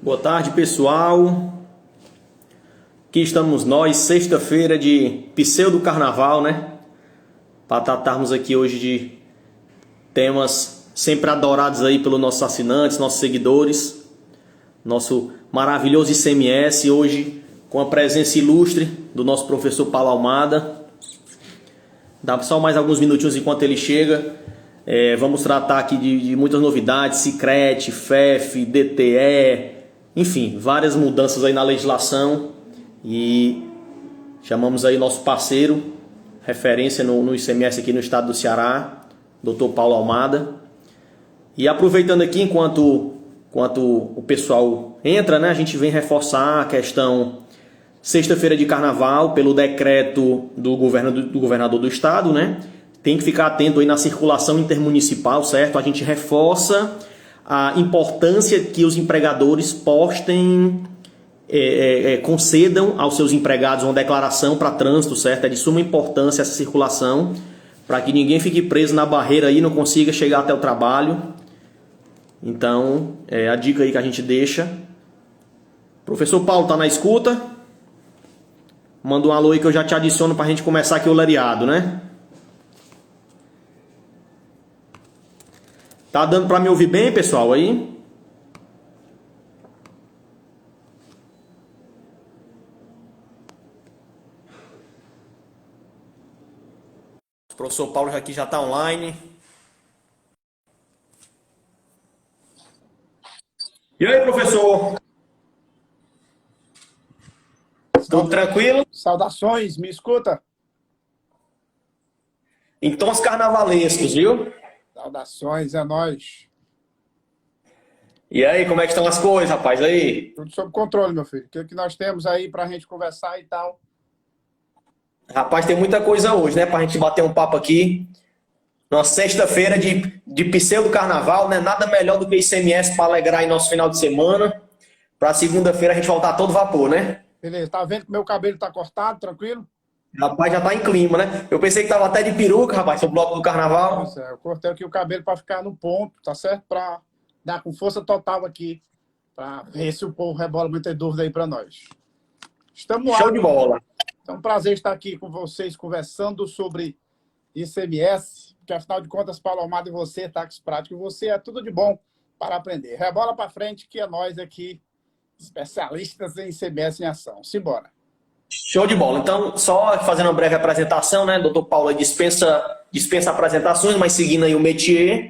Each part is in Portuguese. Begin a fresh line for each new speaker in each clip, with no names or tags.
Boa tarde, pessoal. Aqui estamos nós, sexta-feira de pseudo-carnaval, né? Para tratarmos aqui hoje de temas sempre adorados aí pelos nossos assinantes, nossos seguidores. Nosso maravilhoso ICMS, hoje com a presença ilustre do nosso professor Paulo Almada. Dá só mais alguns minutinhos enquanto ele chega. Vamos tratar aqui de muitas novidades, Sicredi, FEF, DTE, enfim, várias mudanças aí na legislação. E chamamos aí nosso parceiro, referência no ICMS aqui no estado do Ceará, Dr. Paulo Almada. E aproveitando aqui, enquanto o pessoal entra, né, a gente vem reforçar a questão sexta-feira de carnaval, pelo decreto do governador do estado, né? Tem que ficar atento aí na circulação intermunicipal, certo? A gente reforça a importância que os empregadores postem, concedam aos seus empregados uma declaração para trânsito, certo? É de suma importância essa circulação, para que ninguém fique preso na barreira aí e não consiga chegar até o trabalho. Então, a dica aí que a gente deixa. Professor Paulo, tá na escuta? Manda um alô aí que eu já te adiciono para a gente começar aqui o lereado, né? Tá dando para me ouvir bem, pessoal, aí? O professor Paulo aqui já está online. E aí, professor? Tudo tranquilo?
Saudações, me escuta?
Em tons carnavalescos, viu?
Saudações, é nóis.
E aí, como é que estão as coisas, rapaz? Aí?
Tudo sob controle, meu filho. O que nós temos aí pra gente conversar e tal?
Rapaz, tem muita coisa hoje, né? Pra gente bater um papo aqui. Numa sexta-feira de pseudo-carnaval, né? Nada melhor do que ICMS para alegrar aí nosso final de semana. Pra segunda-feira a gente voltar a todo vapor, né?
Beleza, tá vendo que meu cabelo tá cortado, tranquilo?
Rapaz, já tá em clima, né? Eu pensei que tava até de peruca, rapaz, o bloco do
Pois
carnaval.
é, eu cortei aqui o cabelo pra ficar no ponto, tá certo? Pra dar com força total aqui, pra ver se o povo rebola muita dúvida aí pra nós. Estamos
Show
lá.
de bola.
É um prazer estar aqui com vocês conversando sobre ICMS, porque afinal de contas, Paulo Almada e você, Táxi Prático, você é tudo de bom para aprender. Rebola para frente, que é nós aqui, especialistas em ICMS em ação. Simbora.
Show de bola. Então, só fazendo uma breve apresentação, né? Doutor Paulo dispensa apresentações, mas seguindo aí o métier.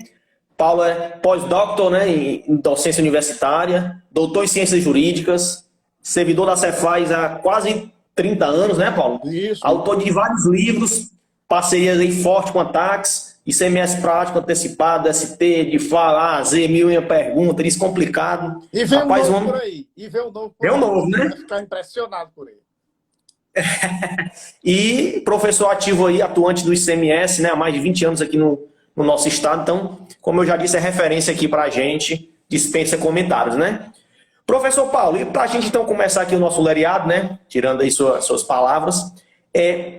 Paulo é pós-doutor, né, em docência universitária, doutor em ciências jurídicas, servidor da Cefaz há quase 30 anos, né, Paulo?
Isso.
Autor de vários livros, parcerias aí forte com a Tax, ICMS prático, antecipado, ST, de FA, AZ, mil e uma pergunta, descomplicado.
E vem um
Rapaz,
novo
vamos
por aí. E vem um novo por
ver um
aí.
novo,
Vai
né?
ficar impressionado por ele.
E professor ativo aí, atuante do ICMS, né, há mais de 20 anos aqui no nosso estado. Então, como eu já disse, é referência aqui para a gente, dispensa comentários, né? Professor Paulo, e para a gente então começar aqui o nosso lereado, né, tirando aí suas palavras,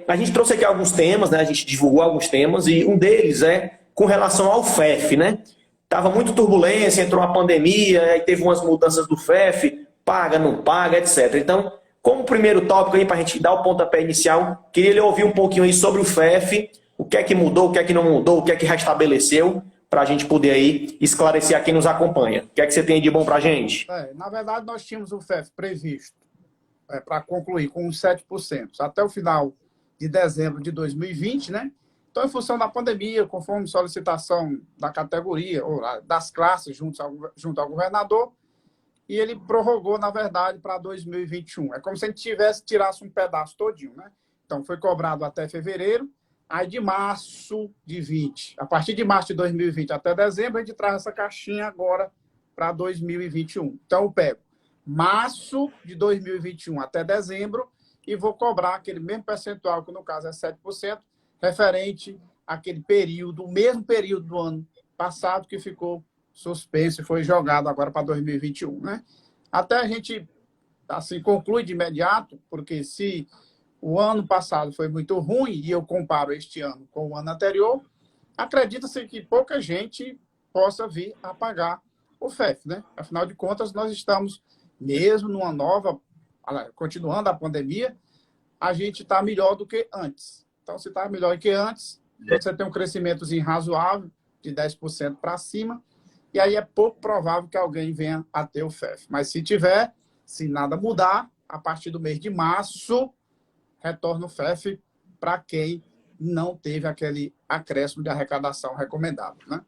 a gente trouxe aqui alguns temas, né, a gente divulgou alguns temas, e um deles é com relação ao FEF, né? Tava muito turbulência, entrou a pandemia, aí teve umas mudanças do FEF, paga, não paga, etc. Então, como primeiro tópico aí, para a gente dar o pontapé inicial, queria lhe ouvir um pouquinho aí sobre o FEF, o que é que mudou, o que é que não mudou, o que é que restabeleceu, para a gente poder aí esclarecer a quem nos acompanha. O que é que você tem de bom para a gente?
Na verdade, nós tínhamos o FEF previsto para concluir com uns 7% até o final de dezembro de 2020, né? Então, em função da pandemia, conforme solicitação da categoria, ou das classes junto ao governador, e ele prorrogou, na verdade, para 2021. É como se a gente tirasse um pedaço todinho, né? Então, foi cobrado até fevereiro, aí de março de 20. A partir de março de 2020 até dezembro, a gente traz essa caixinha agora para 2021. Então, eu pego março de 2021 até dezembro e vou cobrar aquele mesmo percentual, que no caso é 7%, referente àquele período, o mesmo período do ano passado que ficou suspenso e foi jogado agora para 2021, né? Até a gente assim conclui de imediato, porque se o ano passado foi muito ruim e eu comparo este ano com o ano anterior, acredita-se que pouca gente possa vir a pagar o FEF, né? Afinal de contas, nós estamos mesmo numa nova, continuando a pandemia, a gente está melhor do que antes. Então, se está melhor do que antes, você tem um crescimentozinho razoável, de 10% para cima, e aí é pouco provável que alguém venha a ter o FEF. Mas se tiver, se nada mudar, a partir do mês de março, retorna o FEF para quem não teve aquele acréscimo de arrecadação recomendado, né?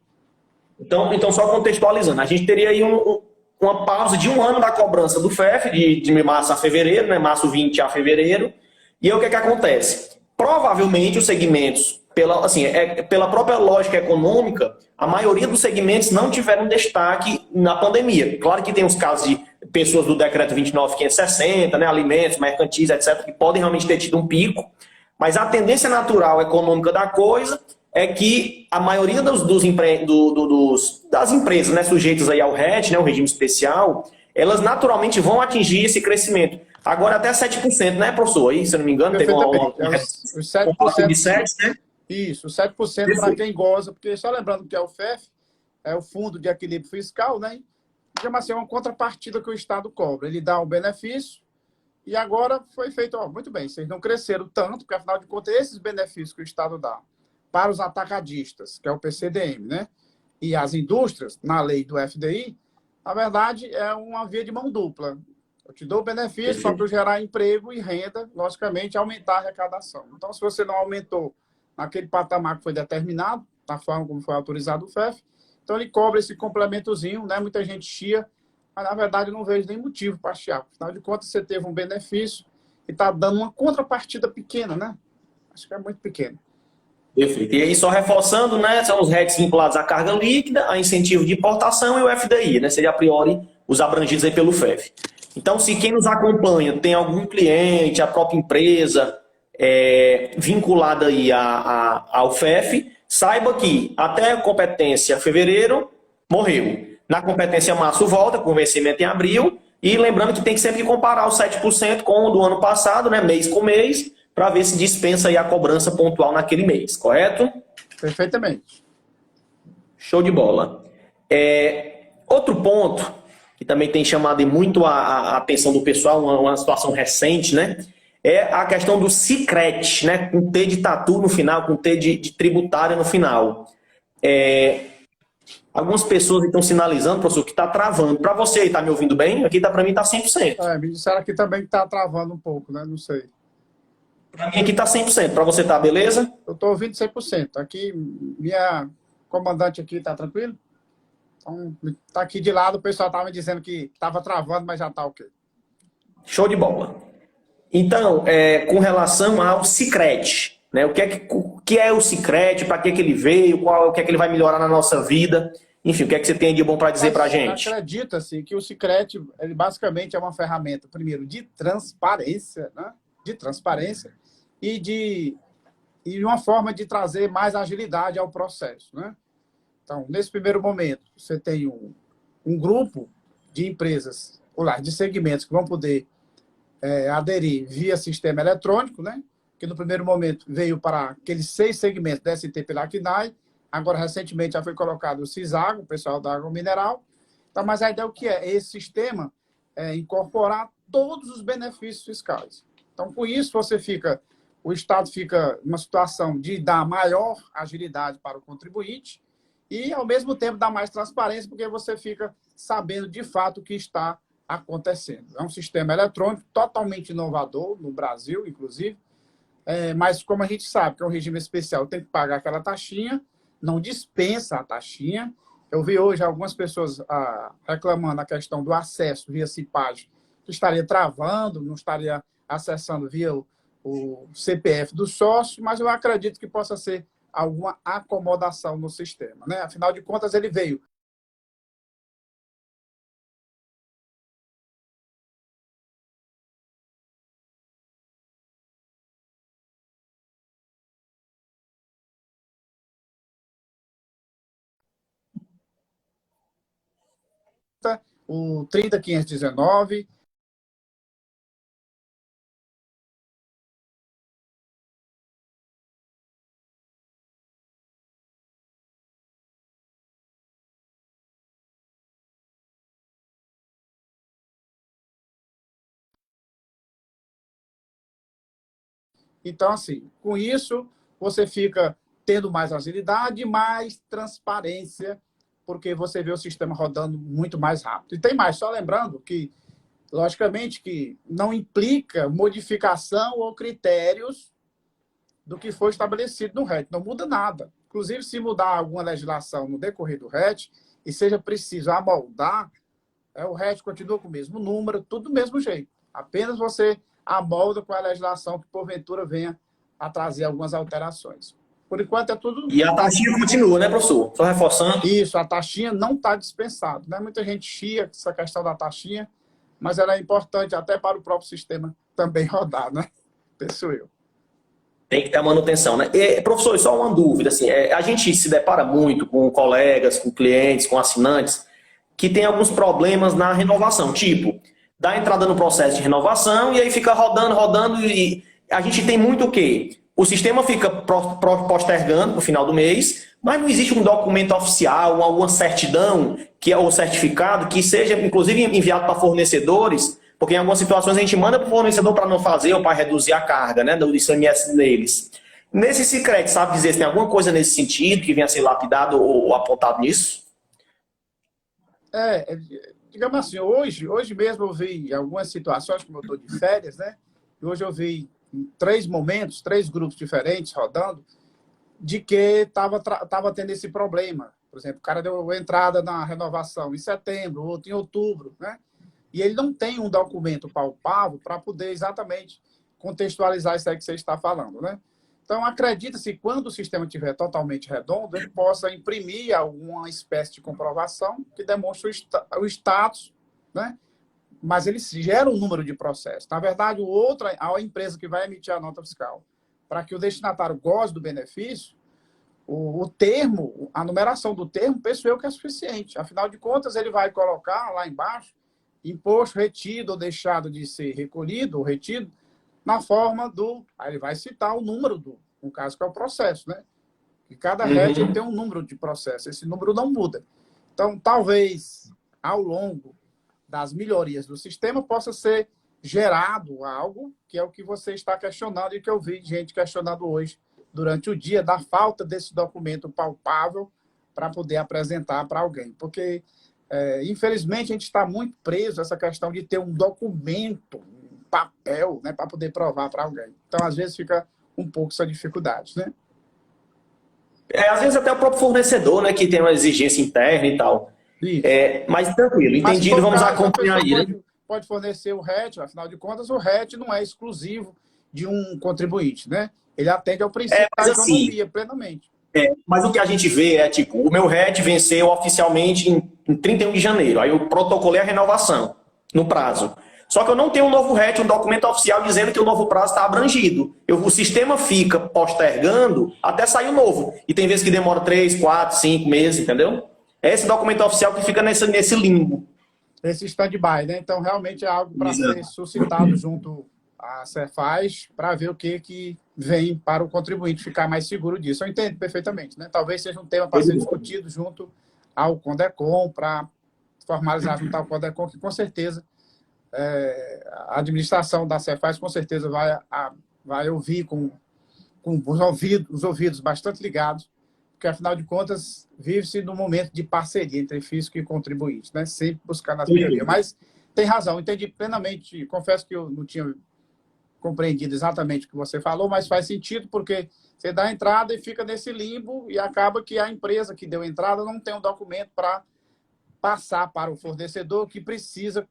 Então, só contextualizando, a gente teria aí uma pausa de um ano da cobrança do FEF, de março a fevereiro, né? Março 20 a fevereiro. E aí o que é que acontece? Provavelmente os segmentos, pela própria lógica econômica, a maioria dos segmentos não tiveram destaque na pandemia. Claro que tem os casos de pessoas do decreto 29.560, né? Alimentos, mercantis, etc., que podem realmente ter tido um pico, mas a tendência natural econômica da coisa é que a maioria das empresas, né, sujeitas aí ao RET, né, o regime especial, elas naturalmente vão atingir esse crescimento. Agora até 7%, né, professor? Aí, se eu não me engano, teve
Perfeitamente. Os
de
7%,
7, né?
isso, 7% para quem goza, porque só lembrando que é o FEF, é o Fundo de Equilíbrio Fiscal, né? Chama assim, é uma contrapartida que o Estado cobra. Ele dá um benefício e agora foi feito, muito bem, vocês não cresceram tanto, porque afinal de contas, esses benefícios que o Estado dá para os atacadistas, que é o PCDM, né? E as indústrias, na lei do FDI, na verdade, é uma via de mão dupla. Eu te dou o benefício para tu gerar emprego e renda, logicamente, aumentar a arrecadação. Então, se você não aumentou naquele patamar que foi determinado, da forma como foi autorizado o FEF, então ele cobra esse complementozinho, né? Muita gente chia, mas na verdade eu não vejo nem motivo para chiar. Afinal de contas, você teve um benefício e está dando uma contrapartida pequena, né? Acho que é muito pequeno.
Perfeito. E aí, só reforçando, né, são os RECs vinculados à carga líquida, a incentivo de importação e o FDI, né, seria a priori os abrangidos aí pelo FEF. Então, se quem nos acompanha tem algum cliente, a própria empresa vinculada aí ao FEF, saiba que até a competência fevereiro morreu. Na competência março volta, com vencimento em abril, e lembrando que tem que sempre comparar os 7% com o do ano passado, né, mês com mês, para ver se dispensa aí a cobrança pontual naquele mês, correto?
Perfeitamente.
Show de bola. Outro ponto que também tem chamado muito a atenção do pessoal, uma situação recente, né? É a questão do Sicredi, né? Com T de tatu no final, com T de tributária no final. Algumas pessoas estão sinalizando, professor, que está travando. Para você aí, está me ouvindo bem? Aqui para mim está 100%.
Me disseram aqui também que está travando um pouco, né? Não sei.
Para mim aqui está 100%. Para você tá beleza?
Eu estou ouvindo 100%. Aqui, minha comandante aqui está tranquilo? Então, tá aqui de lado, o pessoal estava me dizendo que estava travando, mas já está ok.
Show de bola. Então, com relação ao Sicredi, né? O que é o Sicredi? Para que ele veio? O que é que ele vai melhorar na nossa vida? Enfim, o que é que você tem de bom para dizer para a gente?
Acredita-se que o Sicredi, ele basicamente é uma ferramenta, primeiro, de transparência, né? De transparência e uma forma de trazer mais agilidade ao processo, né? Então, nesse primeiro momento, você tem um grupo de empresas, de segmentos que vão poder aderir via sistema eletrônico, né? Que no primeiro momento veio para aqueles 6 segmentos da ST pela CNAE, agora recentemente já foi colocado o CISAGO, o pessoal da água mineral. Então, mas a ideia é o que é? Esse sistema incorporar todos os benefícios fiscais. Então, com isso, o Estado fica numa situação de dar maior agilidade para o contribuinte e, ao mesmo tempo, dar mais transparência, porque você fica sabendo de fato o que está acontecendo. É um sistema eletrônico totalmente inovador no Brasil, inclusive, mas como a gente sabe que é um regime especial, tem que pagar aquela taxinha, não dispensa a taxinha. Eu vi hoje algumas pessoas reclamando a questão do acesso via CIPAG, que estaria travando, não estaria acessando via o CPF do sócio, mas eu acredito que possa ser alguma acomodação no sistema, né? Afinal de contas, ele veio o 30.519, Então, assim, com isso, você fica tendo mais agilidade, mais transparência, porque você vê o sistema rodando muito mais rápido. E tem mais, só lembrando que, logicamente, que não implica modificação ou critérios do que foi estabelecido no RET. Não muda nada. Inclusive, se mudar alguma legislação no decorrer do RET e seja preciso amoldar, o RET continua com o mesmo número, tudo do mesmo jeito. Apenas você amolda com a legislação que, porventura, venha a trazer algumas alterações. Por enquanto, é tudo...
E a taxinha continua, né, professor? Só reforçando.
Isso, a taxinha não está dispensada. Né? Muita gente chia essa questão da taxinha, mas ela é importante até para o próprio sistema também rodar, né? Penso eu.
Tem que ter a manutenção, né? E, professor, só uma dúvida, assim, a gente se depara muito com colegas, com clientes, com assinantes, que tem alguns problemas na renovação, tipo, dá entrada no processo de renovação e aí fica rodando, rodando, e a gente tem muito o quê? O sistema fica postergando no final do mês, mas não existe um documento oficial, alguma certidão, que é o certificado, que seja, inclusive, enviado para fornecedores, porque em algumas situações a gente manda para o fornecedor para não fazer ou para reduzir a carga, né, do ICMS deles. Nesse Sicredi, sabe dizer se tem alguma coisa nesse sentido que venha a ser lapidado ou apontado nisso?
Digamos assim, hoje mesmo eu vi algumas situações, como eu estou de férias, né? E hoje eu vi em 3 momentos, 3 grupos diferentes rodando, de que estava tendo esse problema. Por exemplo, o cara deu entrada na renovação em setembro, outro em outubro, né? E ele não tem um documento palpável para poder exatamente contextualizar isso aí que você está falando, né? Então, acredita-se que quando o sistema estiver totalmente redondo, ele possa imprimir alguma espécie de comprovação que demonstre o status, né? Mas ele gera um número de processos. Na verdade, a empresa que vai emitir a nota fiscal, para que o destinatário goze do benefício, o termo, a numeração do termo, penso eu que é suficiente. Afinal de contas, ele vai colocar lá embaixo imposto retido ou deixado de ser recolhido ou retido na forma do... Aí ele vai citar o número no caso que é o processo, né? E cada RET tem um número de processo. Esse número não muda. Então, talvez, ao longo das melhorias do sistema, possa ser gerado algo que é o que você está questionando e que eu vi gente questionando hoje durante o dia, da falta desse documento palpável para poder apresentar para alguém. Porque, infelizmente, a gente está muito preso a essa questão de ter um documento, um papel, né, para poder provar para alguém. Então, às vezes, fica um pouco essa dificuldade, né?
Às vezes até o próprio fornecedor, né, que tem uma exigência interna e tal. Mas tranquilo,
Mas, se
entendido,
for o
vamos
caso,
acompanhar
a pessoa
aí.
pode fornecer o RET, afinal de contas, o RET não é exclusivo de um contribuinte, né? Ele atende ao princípio da
Mas assim,
isonomia plenamente.
mas o que a gente vê é, tipo, o meu RET venceu oficialmente em 31 de janeiro. Aí eu protocolei a renovação no prazo. Só que eu não tenho um novo RET, um documento oficial dizendo que o novo prazo está abrangido. O sistema fica postergando até sair o novo. E tem vezes que demora 3, 4, 5 meses, entendeu? É esse documento oficial que fica nesse limbo.
Esse stand-by, né? Então, realmente é algo para ser
Exato.
suscitado junto à Cefaz para ver o que vem para o contribuinte ficar mais seguro disso. Eu entendo perfeitamente, né? Talvez seja um tema para ser discutido junto ao Condecon, para formalizar junto ao Condecon, que com certeza a administração da Cefaz com certeza vai ouvir com os ouvidos bastante ligados, porque, afinal de contas, vive-se num momento de parceria entre fisco e contribuinte, né? Sempre buscando as melhorias. Mas tem razão, entendi plenamente. Confesso que eu não tinha compreendido exatamente o que você falou, mas faz sentido, porque você dá a entrada e fica nesse limbo e acaba que a empresa que deu a entrada não tem um documento para passar para o fornecedor que precisa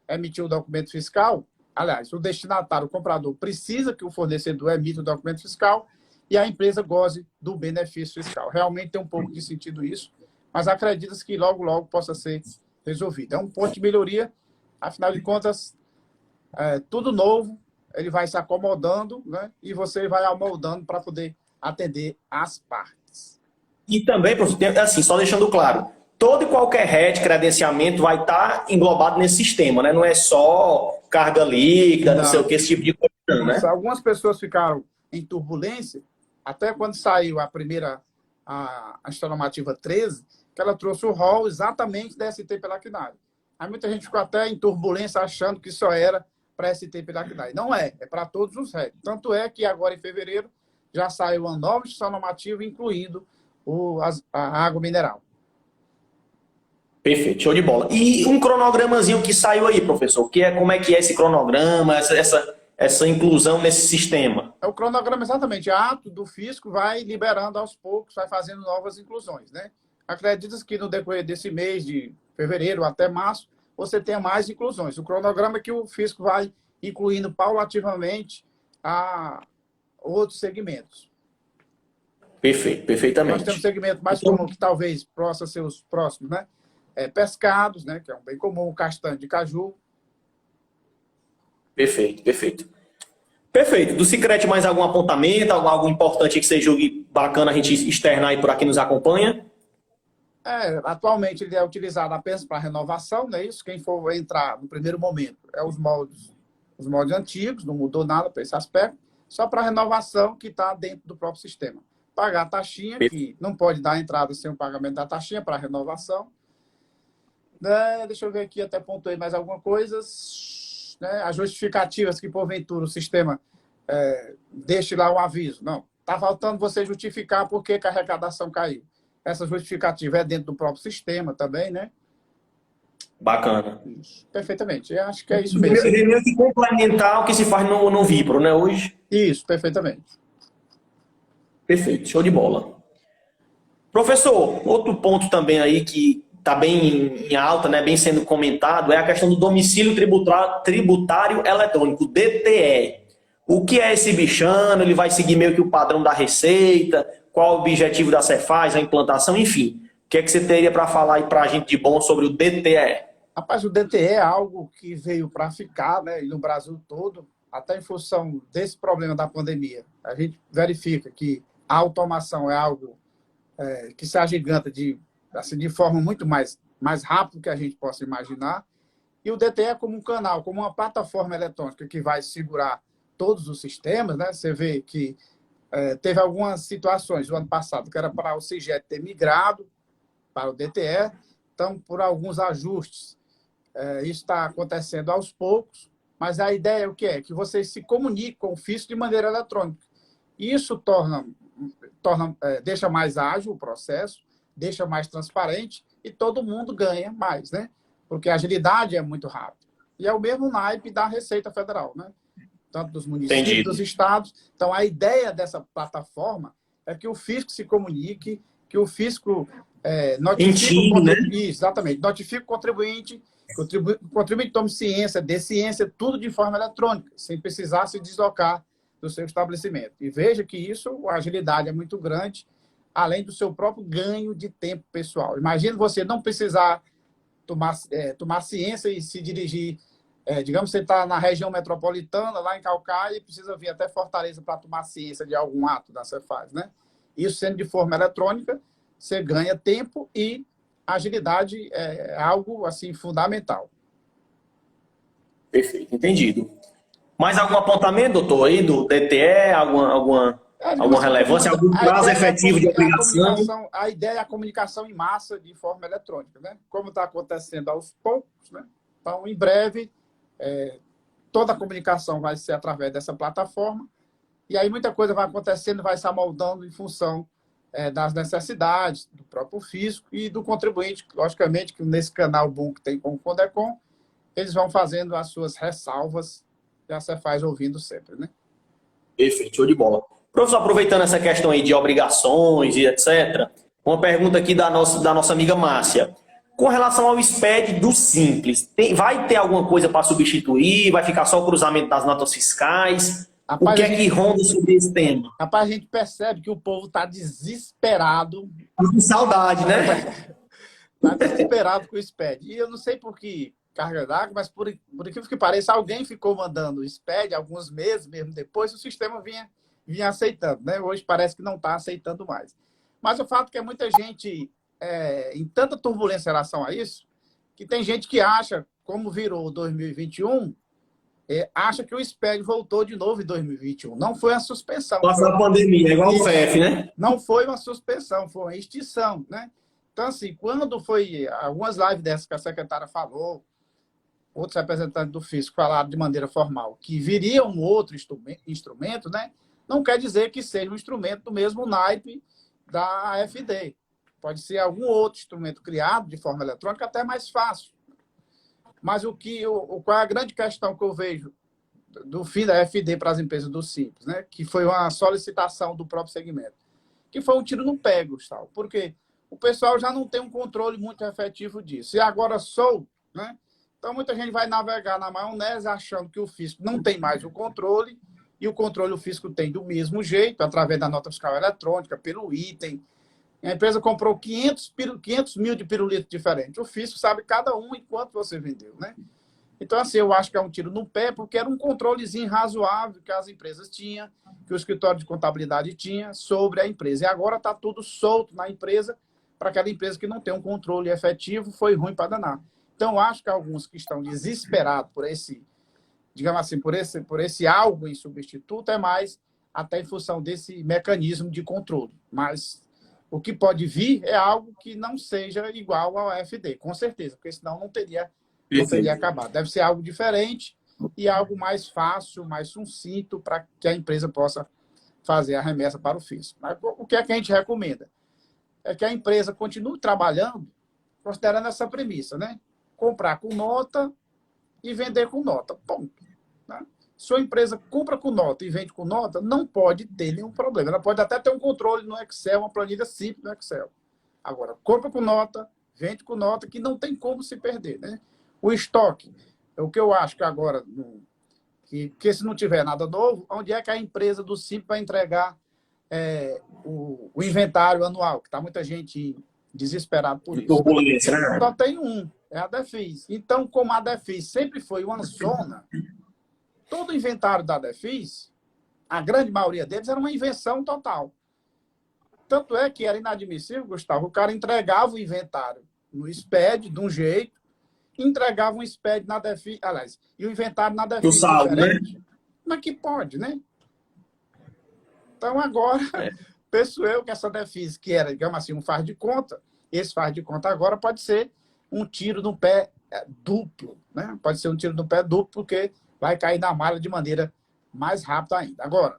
emitir o documento fiscal. Aliás, o destinatário, o comprador, precisa que o fornecedor emita o documento fiscal e a empresa goze do benefício fiscal. Realmente tem um pouco de sentido isso, mas acredita-se que logo, logo possa ser resolvido. É um ponto de melhoria, afinal de contas, tudo novo, ele vai se acomodando, né? E você vai amoldando para poder atender as partes.
E também, professor, assim, só deixando claro, todo e qualquer RET, credenciamento, vai estar englobado nesse sistema, né? Não é só carga líquida, não sei o que, esse tipo de coisa, né?
Algumas pessoas ficaram em turbulência, até quando saiu a primeira, a normativa 13, que ela trouxe o rol exatamente da ST pela CNAE. Aí muita gente ficou até em turbulência achando que só era para ST Piraquinai. Não é para todos os REC. Tanto é que agora em fevereiro já saiu uma nova instituição normativa, incluindo a água mineral.
Perfeito, show de bola. E um cronogramazinho que saiu aí, professor, como é que é esse cronograma, essa inclusão nesse sistema?
O cronograma exatamente, ato do fisco vai liberando aos poucos, vai fazendo novas inclusões, né? Acredita-se que no decorrer desse mês de fevereiro até março, você tenha mais inclusões. O cronograma é que o fisco vai incluindo paulativamente a outros segmentos.
Perfeito, perfeitamente.
Nós temos segmento mais comum que talvez possa ser os próximos, né? Pescados, né? Que é um bem comum, castanho de caju.
Perfeito, perfeito. Perfeito. Do Sicredi, mais algum apontamento, algo importante que você julgue bacana a gente externar aí por quem nos acompanha?
Atualmente ele é utilizado apenas para renovação, não é isso? Quem for entrar no primeiro momento é os moldes antigos, não mudou nada para esse aspecto, só para renovação que está dentro do próprio sistema. Pagar a taxinha, que não pode dar entrada sem o pagamento da taxinha para renovação. Deixa eu ver aqui, até pontuei mais alguma coisa. As justificativas que, porventura, o sistema deixe lá um aviso. Não, está faltando você justificar por que a arrecadação caiu. Essa justificativa é dentro do próprio sistema também, né?
Bacana.
Isso, perfeitamente. Eu acho que é isso mesmo.
Meio que complementar o que se faz no Vipro, né, hoje?
Isso, perfeitamente.
Perfeito, show de bola. Professor, outro ponto também aí que está bem em alta, né, bem sendo comentado, é a questão do domicílio tributário eletrônico, DTE. O que é esse bichano? Ele vai seguir meio que o padrão da Receita? Qual o objetivo da Cefaz, a implantação, enfim. O que é que você teria para falar aí para a gente de bom sobre o DTE?
Rapaz, o DTE é algo que veio para ficar, né, e no Brasil todo, até em função desse problema da pandemia. A gente verifica que a automação é algo que se agiganta de forma muito mais rápida do que a gente possa imaginar. E o DTE é como um canal, como uma plataforma eletrônica que vai segurar todos os sistemas, né? Você vê que teve algumas situações no ano passado que era para o CIGET ter migrado para o DTE. Então, por alguns ajustes, isso está acontecendo aos poucos, mas a ideia é o que é? Que vocês se comuniquem com o fisco de maneira eletrônica. Isso deixa mais ágil o processo, deixa mais transparente e todo mundo ganha mais, né? Porque a agilidade é muito rápida. E é o mesmo naipe da Receita Federal, né? Tanto dos municípios,
Entendi.
Dos estados. Então, a ideia dessa plataforma é que o fisco se comunique, que o fisco notifique
né?
Exatamente, notifique o contribuinte, que o contribuinte tome ciência, dê ciência, tudo de forma eletrônica, sem precisar se deslocar do seu estabelecimento. E veja que isso, a agilidade é muito grande, além do seu próprio ganho de tempo pessoal. Imagina você não precisar tomar ciência e se dirigir. Digamos que você está na região metropolitana, lá em Calcaia, e precisa vir até Fortaleza para tomar ciência de algum ato da Cefaz, né? Isso sendo de forma eletrônica, você ganha tempo e agilidade é algo assim fundamental.
Perfeito, entendido. Mais algum apontamento, doutor, aí do DTE? Alguma relevância? Algum prazo efetivo de obrigação?
A ideia é a comunicação em massa de forma eletrônica, né? Como está acontecendo aos poucos, né? Então, em breve, toda a comunicação vai ser através dessa plataforma, e aí muita coisa vai acontecendo, vai se amoldando em função das necessidades do próprio fisco e do contribuinte. Logicamente que nesse canal bom que tem com o Condecon, eles vão fazendo as suas ressalvas e a Cefaz ouvindo sempre, né?
Perfeito, show de bola. Professor, aproveitando essa questão aí de obrigações e etc., uma pergunta aqui da nossa amiga Márcia. Com relação ao SPED do Simples, vai ter alguma coisa para substituir? Vai ficar só o cruzamento das notas fiscais?
Rapaz,
o que é que ronda sobre esse tema?
Rapaz, a gente percebe que o povo está desesperado.
Com saudade, né?
Está desesperado com o SPED. E eu não sei por que carga d'água, mas por incrível que pareça, alguém ficou mandando o SPED alguns meses mesmo depois, o sistema vinha aceitando, né? Hoje parece que não está aceitando mais. Mas o fato é que muita gente, em tanta turbulência em relação a isso, que tem gente que acha, como virou 2021, acha que o SPED voltou de novo em 2021. Não foi uma suspensão.
Passou a pandemia, igual o FEF, né?
Não foi uma suspensão, foi uma extinção, né? Então, assim, quando foi algumas lives dessas que a secretária falou, outros representantes do fisco falaram de maneira formal que viria um outro instrumento, né? Não quer dizer que seja um instrumento do mesmo naipe da AFD. Pode ser algum outro instrumento criado de forma eletrônica, até mais fácil. Mas qual é a grande questão que eu vejo do fim da AFD para as empresas do Simples, né? Que foi uma solicitação do próprio segmento, que foi um tiro no pé, Gustavo, porque o pessoal já não tem um controle muito efetivo disso. E agora sou, né? Então muita gente vai navegar na maionese achando que o fisco não tem mais o controle, e o controle o fisco tem do mesmo jeito, através da nota fiscal eletrônica, pelo item. A empresa comprou 500 mil de pirulito diferentes. O fisco sabe cada um e quanto você vendeu, né? Então, assim, eu acho que é um tiro no pé, porque era um controlezinho razoável que as empresas tinham, que o escritório de contabilidade tinha sobre a empresa. E agora está tudo solto na empresa, para aquela empresa que não tem um controle efetivo, foi ruim para danar. Então, eu acho que alguns que estão desesperados por esse, digamos assim, por esse algo em substituto, é mais até em função desse mecanismo de controle. Mas o que pode vir é algo que não seja igual ao AFD, com certeza, porque senão não teria acabado. Deve ser algo diferente e algo mais fácil, mais sucinto, para que a empresa possa fazer a remessa para o fisco. Mas o que é que a gente recomenda? É que a empresa continue trabalhando considerando essa premissa, né? Comprar com nota e vender com nota. Ponto. Né? Se a empresa compra com nota e vende com nota, não pode ter nenhum problema. Ela pode até ter um controle no Excel, uma planilha simples no Excel. Agora, compra com nota, vende com nota, que não tem como se perder, né? O estoque, é o que eu acho que agora, que se não tiver nada novo, onde é que a empresa do Simples vai entregar o inventário anual? Que está muita gente desesperada por isso.
Né?
Só tem um, é a Defis. Então, como a Defis sempre foi uma zona, todo o inventário da Defis, a grande maioria deles era uma invenção total. Tanto é que era inadmissível, Gustavo, o cara entregava o inventário no SPED de um jeito, entregava um SPED na Defis, aliás, e o inventário na Defis diferente. Né? Mas que pode, né? Então, agora, penso eu que essa Defis, que era, digamos assim, um faz de conta, esse faz de conta agora pode ser um tiro no pé duplo, né? Pode ser um tiro no pé duplo, porque vai cair na malha de maneira mais rápida ainda. Agora,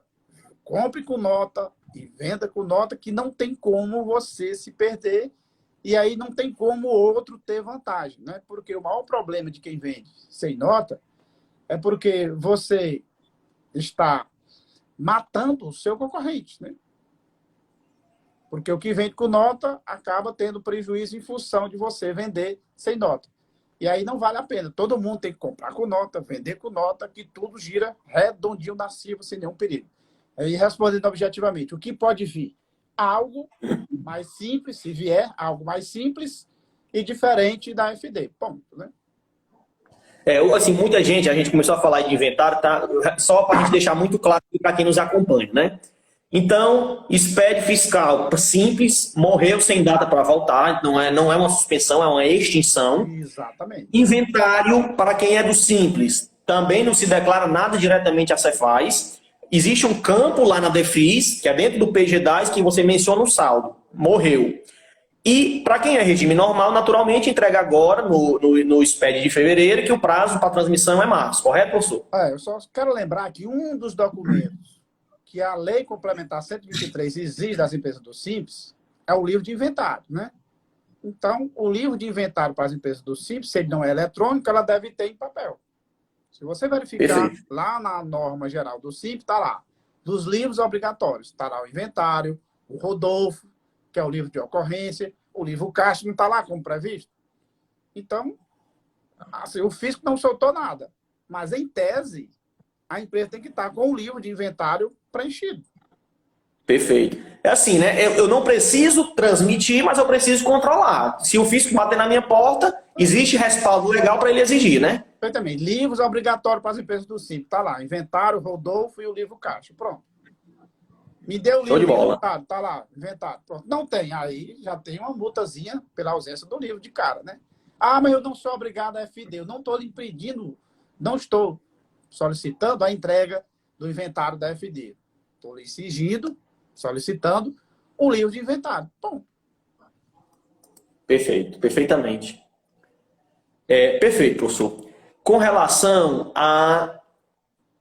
compre com nota e venda com nota, que não tem como você se perder, e aí não tem como o outro ter vantagem, né? Porque o maior problema de quem vende sem nota é porque você está matando o seu concorrente, né? Porque o que vende com nota acaba tendo prejuízo em função de você vender sem nota. E aí não vale a pena. Todo mundo tem que comprar com nota, vender com nota, que tudo gira redondinho na curva, sem nenhum perigo. Aí, respondendo objetivamente, o que pode vir? Algo mais simples, se vier, algo mais simples e diferente da FD. Ponto, né?
Assim, muita gente, a gente começou a falar de inventário, tá? Só para a gente deixar muito claro para quem nos acompanha, né? Então, SPED fiscal simples, morreu sem data para voltar, não é uma suspensão, é uma extinção.
Exatamente.
Inventário, para quem é do simples, também não se declara nada diretamente a Cefaz. Existe um campo lá na Defis, que é dentro do PGDAS, que você menciona o saldo. Morreu. E, para quem é regime normal, naturalmente entrega agora, no SPED de fevereiro, que o prazo para transmissão é março. Correto, professor?
Eu só quero lembrar que um dos documentos que a Lei Complementar 123 exige das empresas do Simples é o livro de inventário, né? Então, o livro de inventário para as empresas do Simples, se ele não é eletrônico, ela deve ter em papel. Se você verificar lá na norma geral do Simples, está lá. Dos livros obrigatórios, está lá o inventário, o Rodolfo, que é o livro de ocorrência, o livro Caixa não está lá como previsto. Então, assim, o fisco não soltou nada. Mas, em tese, a empresa tem que estar com o livro de inventário preenchido.
Perfeito. É assim, né? Eu não preciso transmitir, mas eu preciso controlar. Se o fisco bater na minha porta, existe respaldo legal para ele exigir, né?
Perfeitamente. Livros obrigatórios para as empresas do Simples. Está lá, inventário, Rodolfo e o livro Caixa. Pronto. Me deu o livro de inventário, está lá, inventário. Pronto. Não tem. Aí já tem uma multazinha pela ausência do livro de cara, né? Ah, mas eu não sou obrigado a FD. Eu não estou lhe impedindo, não estou solicitando a entrega do inventário da FD. Estou lhe exigindo, solicitando o livro de inventário. Bom.
Perfeito, perfeitamente. Perfeito, professor. com relação a...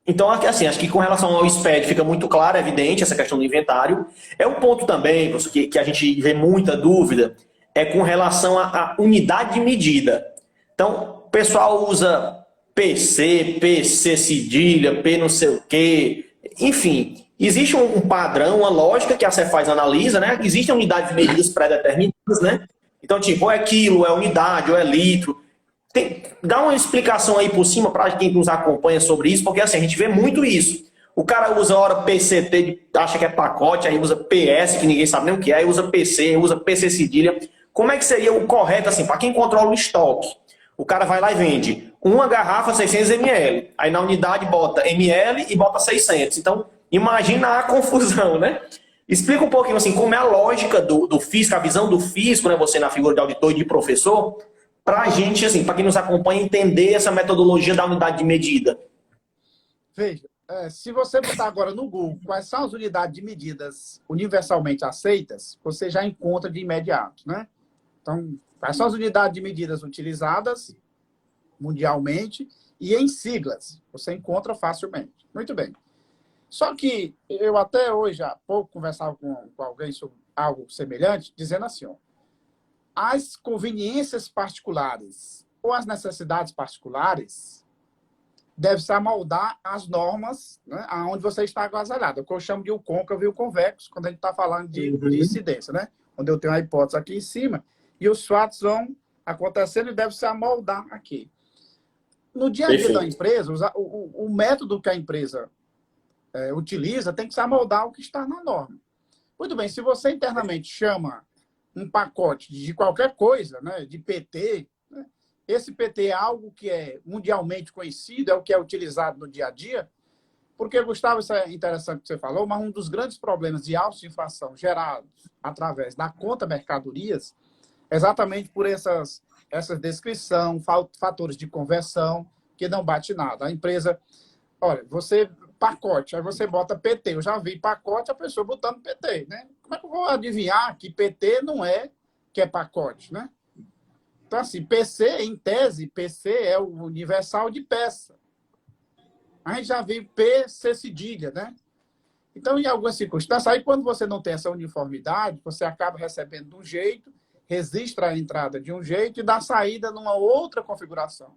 Então, assim, acho que com relação ao SPED fica muito claro, é evidente, essa questão do inventário. É um ponto também, professor, que a gente vê muita dúvida, é com relação à unidade de medida. Então, o pessoal usa PC, PC cedilha, P não sei o quê, enfim, existe um padrão, uma lógica que a Cefaz analisa, né? Existem unidades de medidas pré-determinadas, né? Então, tipo, ou é quilo, é unidade, ou é litro. Dá uma explicação aí por cima para quem nos acompanha sobre isso, porque assim, a gente vê muito isso. O cara usa hora PCT, acha que é pacote, aí usa PS, que ninguém sabe nem o que é, aí usa PC, usa PC cedilha. Como é que seria o correto, assim, para quem controla o estoque? O cara vai lá e vende uma garrafa 600 ml, aí na unidade bota ml e bota 600. Então, imagina a confusão, né? Explica um pouquinho assim, como é a lógica do físico, a visão do físico, né? Você na figura de auditor e de professor, para a gente, assim, para quem nos acompanha, entender essa metodologia da unidade de medida.
Veja, se você botar agora no Google quais são as unidades de medidas universalmente aceitas, você já encontra de imediato, né? Então, quais são as unidades de medidas utilizadas mundialmente e em siglas? Você encontra facilmente. Muito bem. Só que eu até hoje, há pouco, conversava com alguém sobre algo semelhante, dizendo assim, ó, as conveniências particulares ou as necessidades particulares devem se amoldar às normas, né, aonde você está agasalhado. O que eu chamo de o côncavo e o convexo, quando a gente está falando de incidência, né? Onde eu tenho a hipótese aqui em cima e os fatos vão acontecendo e devem se amoldar aqui. No dia a dia da empresa, o método que a empresa utiliza tem que se amoldar ao que está na norma. Muito bem, se você internamente chama um pacote de qualquer coisa, né, de PT, né, esse PT é algo que é mundialmente conhecido, é o que é utilizado no dia a dia, porque, Gustavo, isso é interessante que você falou, mas um dos grandes problemas de alta inflação gerados através da conta mercadorias, exatamente por essas descrições, fatores de conversão, que não bate nada. A empresa, olha, você pacote, aí você bota PT. Eu já vi pacote, a pessoa botando PT, né? Como é que eu vou adivinhar que PT não é que é pacote, né? Então, assim, PC, em tese, PC é o universal de peça. A gente já viu PC cedilha, né? Então, em algumas circunstâncias, aí quando você não tem essa uniformidade, você acaba recebendo de um jeito, registra a entrada de um jeito e dá saída numa outra configuração.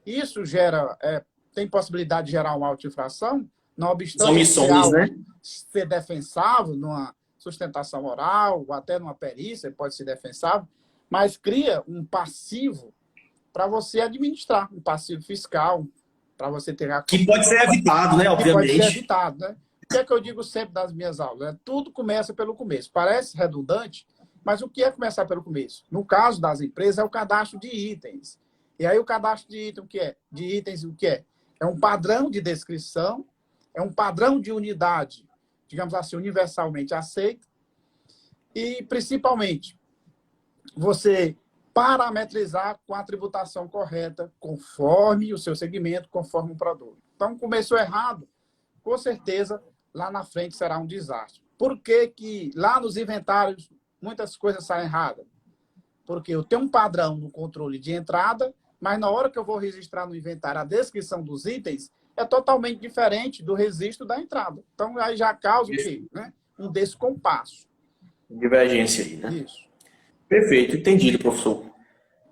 Isso gera, tem possibilidade de gerar uma autoinfração, não obstante
Omissões, né?
ser defensável numa sustentação oral ou até numa perícia, pode ser defensável, mas cria um passivo para você administrar, um passivo fiscal, para você ter a...
Que pode ser evitado, né? Obviamente.
Que pode ser evitado, né? O que é que eu digo sempre nas minhas aulas? Né? Tudo começa pelo começo. Parece redundante, mas o que é começar pelo começo? No caso das empresas, é o cadastro de itens. E aí o cadastro de itens, o que é? De itens, o que é? É um padrão de descrição, é um padrão de unidade, digamos assim, universalmente aceito, e, principalmente, você parametrizar com a tributação correta, conforme o seu segmento, conforme o produto. Então, começou errado, com certeza, lá na frente será um desastre. Por que que lá nos inventários muitas coisas saem erradas? Porque eu tenho um padrão no controle de entrada, mas na hora que eu vou registrar no inventário a descrição dos itens, é totalmente diferente do registro da entrada. Então, aí já causa o quê? Né? Um descompasso.
Divergência aí, né?
Isso.
Perfeito, entendido, professor.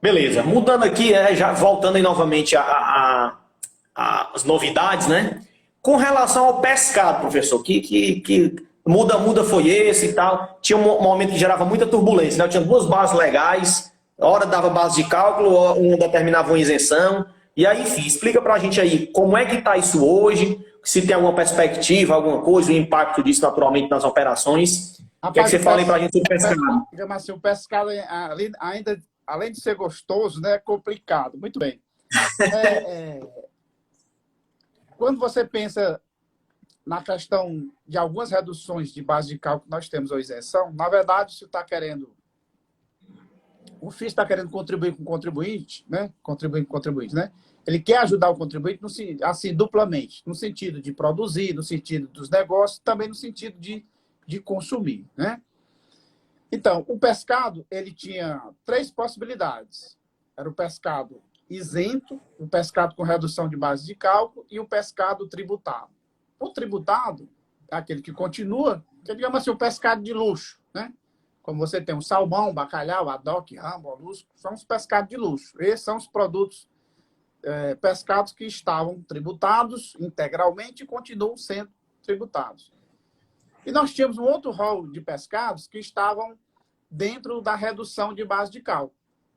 Beleza, mudando aqui, já voltando aí novamente às novidades, né? Com relação ao pescado, professor, que muda foi esse e tal. Tinha um momento que gerava muita turbulência, né? Eu tinha duas bases legais, hora dava base de cálculo, uma determinava uma isenção. E aí, enfim, explica pra gente aí como é que está isso hoje, se tem alguma perspectiva, alguma coisa, o impacto disso naturalmente nas operações. O que é que você fala aí pra gente sobre pescado?
Digamos assim, o pescado ainda, além de ser gostoso, né, é complicado. Muito bem. Quando você pensa na questão de algumas reduções de base de cálculo que nós temos ou isenção, na verdade, você está querendo... O FIS está querendo contribuir com o contribuinte, né? Contribuir com o contribuinte, né? Ele quer ajudar o contribuinte, assim, duplamente, no sentido de produzir, no sentido dos negócios, também no sentido de consumir, né? Então, o pescado, ele tinha três possibilidades. Era o pescado isento, o pescado com redução de base de cálculo e o pescado tributado. O tributado é aquele que continua, que é, digamos assim, o pescado de luxo, né? Como você tem o salmão, bacalhau, adoque, ramo, molusco, são os pescados de luxo. Esses são os produtos pescados que estavam tributados integralmente e continuam sendo tributados. E nós tínhamos um outro rol de pescados que estavam dentro da redução de base de cálculo,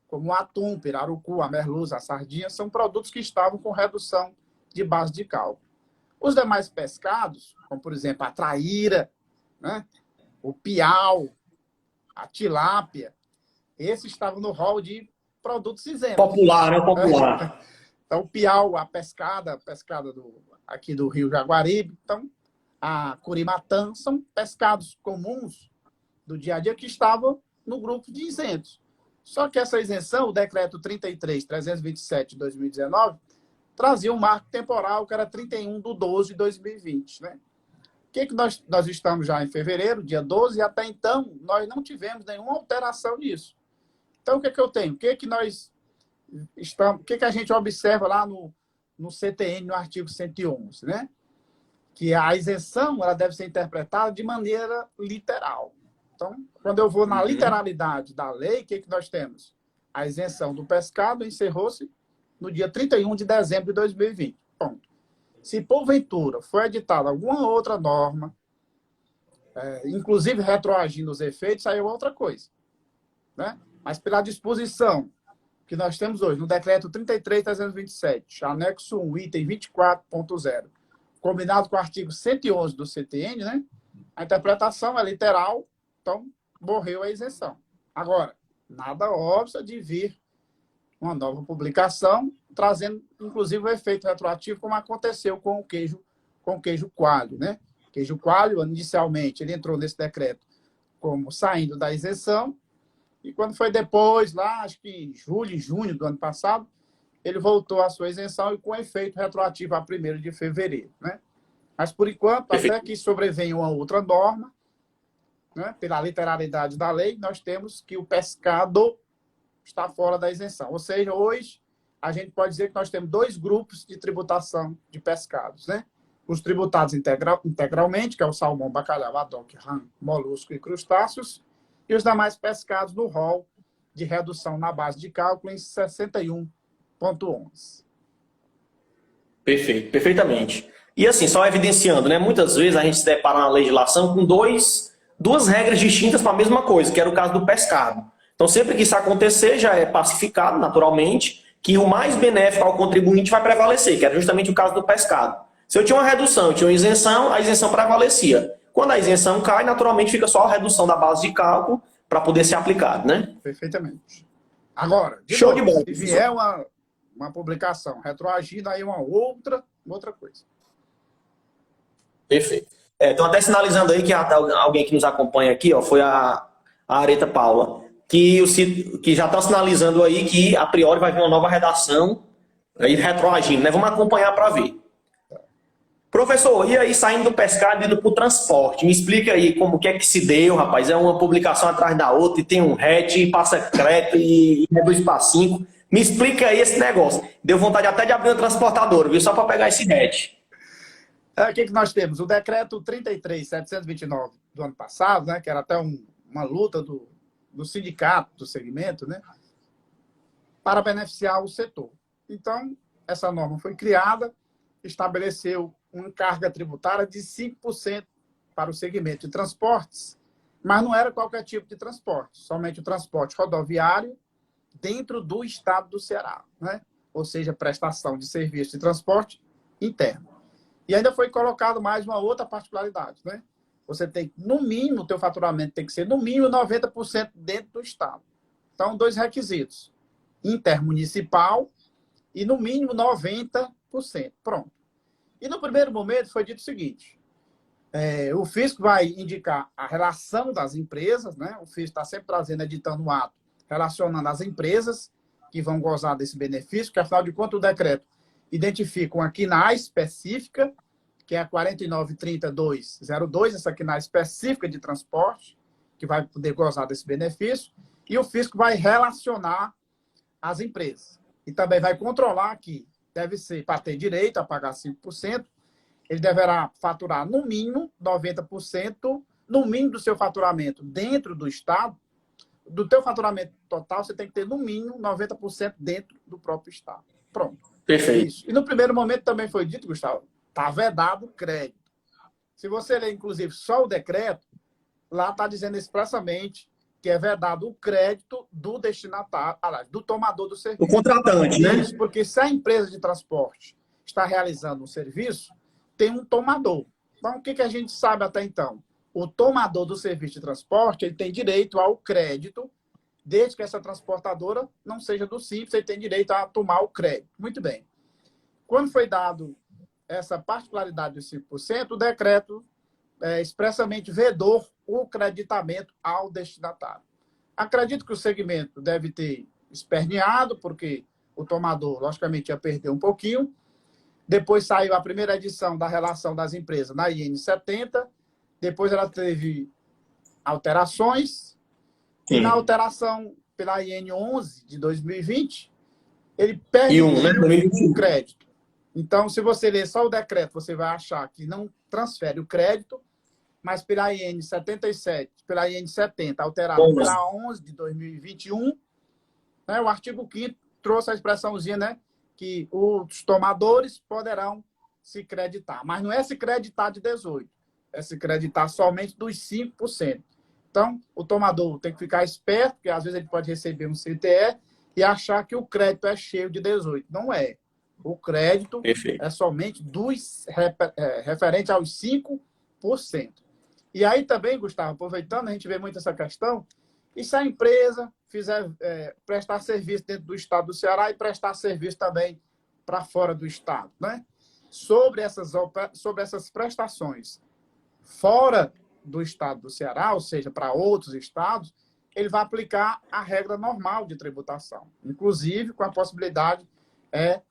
como o atum, pirarucu, a merluza, a sardinha, são produtos que estavam com redução de base de cálculo. Os demais pescados, como por exemplo a traíra, né, o piau, a tilápia, esses estavam no rol de produtos isentos.
Popular, né? Popular.
Então, o piau, a pescada aqui do Rio Jaguaribe, então, a curimatã, são pescados comuns do dia a dia que estavam no grupo de isentos. Só que essa isenção, o decreto 33.327 de 2019, trazia um marco temporal que era 31/12/2020, né? O que nós estamos já em fevereiro, dia 12, e até então nós não tivemos nenhuma alteração nisso. Então, o que eu tenho? O que nós estamos, o que a gente observa lá no CTN, no artigo 111, né? Que a isenção ela deve ser interpretada de maneira literal. Então, quando eu vou na literalidade da lei, o que nós temos? A isenção do pescado encerrou-se no dia 31 de dezembro de 2020. Ponto. Se, porventura, foi editada alguma outra norma, inclusive retroagindo os efeitos, aí é outra coisa, né? Mas pela disposição que nós temos hoje, no decreto 33.327, anexo 1, item 24.0, combinado com o artigo 111 do CTN, né? A interpretação é literal, então morreu a isenção. Agora, nada obsta de vir uma nova publicação, trazendo, inclusive, o efeito retroativo, como aconteceu com o queijo coalho, né? O queijo coalho, inicialmente, ele entrou nesse decreto como saindo da isenção, e quando foi depois, lá, acho que em julho e junho do ano passado, ele voltou à sua isenção e com efeito retroativo a 1º de fevereiro, né? Mas, por enquanto, até que sobrevenha uma outra norma, né, pela literalidade da lei, nós temos que o pescado está fora da isenção. Ou seja, hoje, a gente pode dizer que nós temos 2 grupos de tributação de pescados, né? Os tributados integralmente, que é o salmão, bacalhau, adoque, ramo, molusco e crustáceos, e os demais pescados no rol de redução na base de cálculo em 61,11.
Perfeito, perfeitamente. E assim, só evidenciando, né? Muitas vezes a gente se depara na legislação com duas regras distintas para a mesma coisa, que era o caso do pescado. Então, sempre que isso acontecer, já é pacificado, naturalmente, que o mais benéfico ao contribuinte vai prevalecer, que era justamente o caso do pescado. Se eu tinha uma redução, eu tinha uma isenção, a isenção prevalecia. Quando a isenção cai, naturalmente fica só a redução da base de cálculo para poder ser aplicado, né?
Perfeitamente. Agora,
Show de bola.
Se vier uma publicação retroagindo, aí uma outra coisa.
Perfeito. Estão até sinalizando aí que alguém que nos acompanha aqui, ó, foi a Areta Paula, que já estão sinalizando aí que a priori vai vir uma nova redação aí retroagindo, né? Vamos acompanhar para ver. Professor, e aí saindo do pescado e indo para o transporte, me explica aí como que é que se deu, rapaz. É uma publicação atrás da outra e tem um RET, e passa crédito e reduz para 5. Me explica aí esse negócio. Deu vontade até de abrir uma transportadora, viu? Só para pegar esse RET.
O que nós temos? O decreto 33.729 do ano passado, né, que era até uma luta do sindicato, do segmento, né, para beneficiar o setor. Então, essa norma foi criada, estabeleceu uma carga tributária de 5% para o segmento de transportes, mas não era qualquer tipo de transporte, somente o transporte rodoviário dentro do estado do Ceará, né? Ou seja, prestação de serviço de transporte interno. E ainda foi colocado mais uma outra particularidade, né? Você tem, no mínimo, o teu faturamento tem que ser, no mínimo, 90% dentro do estado. Então, 2 requisitos. Intermunicipal e, no mínimo, 90%. Pronto. E, no primeiro momento, foi dito o seguinte. O fisco vai indicar a relação das empresas, né? O fisco está sempre trazendo, editando um ato, relacionando as empresas que vão gozar desse benefício, que, afinal de contas, o decreto identifica uma KNAI específica, que é a 49.32.02, essa KNAI específica de transporte, que vai poder gozar desse benefício, e o fisco vai relacionar as empresas. e também vai controlar que deve ser, para ter direito a pagar 5%, ele deverá faturar no mínimo 90%, no mínimo do seu faturamento dentro do Estado. Do teu faturamento total, você tem que ter no mínimo 90% dentro do próprio Estado. Pronto.
Perfeito.
Isso. E no primeiro momento também foi dito, Gustavo, está vedado o crédito. Se você ler, inclusive, só o decreto, lá está dizendo expressamente que é vedado o crédito do destinatário, aliás, do tomador do serviço.
O contratante, né?
Isso, porque se a empresa de transporte está realizando um serviço, tem um tomador. Então, o que a gente sabe até então? O tomador do serviço de transporte, ele tem direito ao crédito, desde que essa transportadora não seja do Simples, ele tem direito a tomar o crédito. Muito bem. Quando foi dado essa particularidade dos 5%, o decreto expressamente vedou o creditamento ao destinatário. Acredito que o segmento deve ter esperneado, porque o tomador, logicamente, ia perder um pouquinho. Depois saiu a primeira edição da relação das empresas na IN 70, depois ela teve alterações, e na alteração pela IN 11 de 2020, ele perde o crédito. Então, se você ler só o decreto, você vai achar que não transfere o crédito, mas pela IN 77, pela IN 70, alterada pela 11 de 2021, né, o artigo 5º trouxe a expressãozinha, né, que os tomadores poderão se creditar. Mas não é se creditar de 18%, é se creditar somente dos 5%. Então, o tomador tem que ficar esperto, porque às vezes ele pode receber um CTE e achar que o crédito é cheio de 18%. Não é. O crédito é somente referente aos 5%. E aí também, Gustavo, aproveitando, a gente vê muito essa questão, e se a empresa fizer prestar serviço dentro do estado do Ceará e prestar serviço também para fora do estado, né? Sobre essas prestações fora do estado do Ceará, ou seja, para outros estados, ele vai aplicar a regra normal de tributação, inclusive com a possibilidade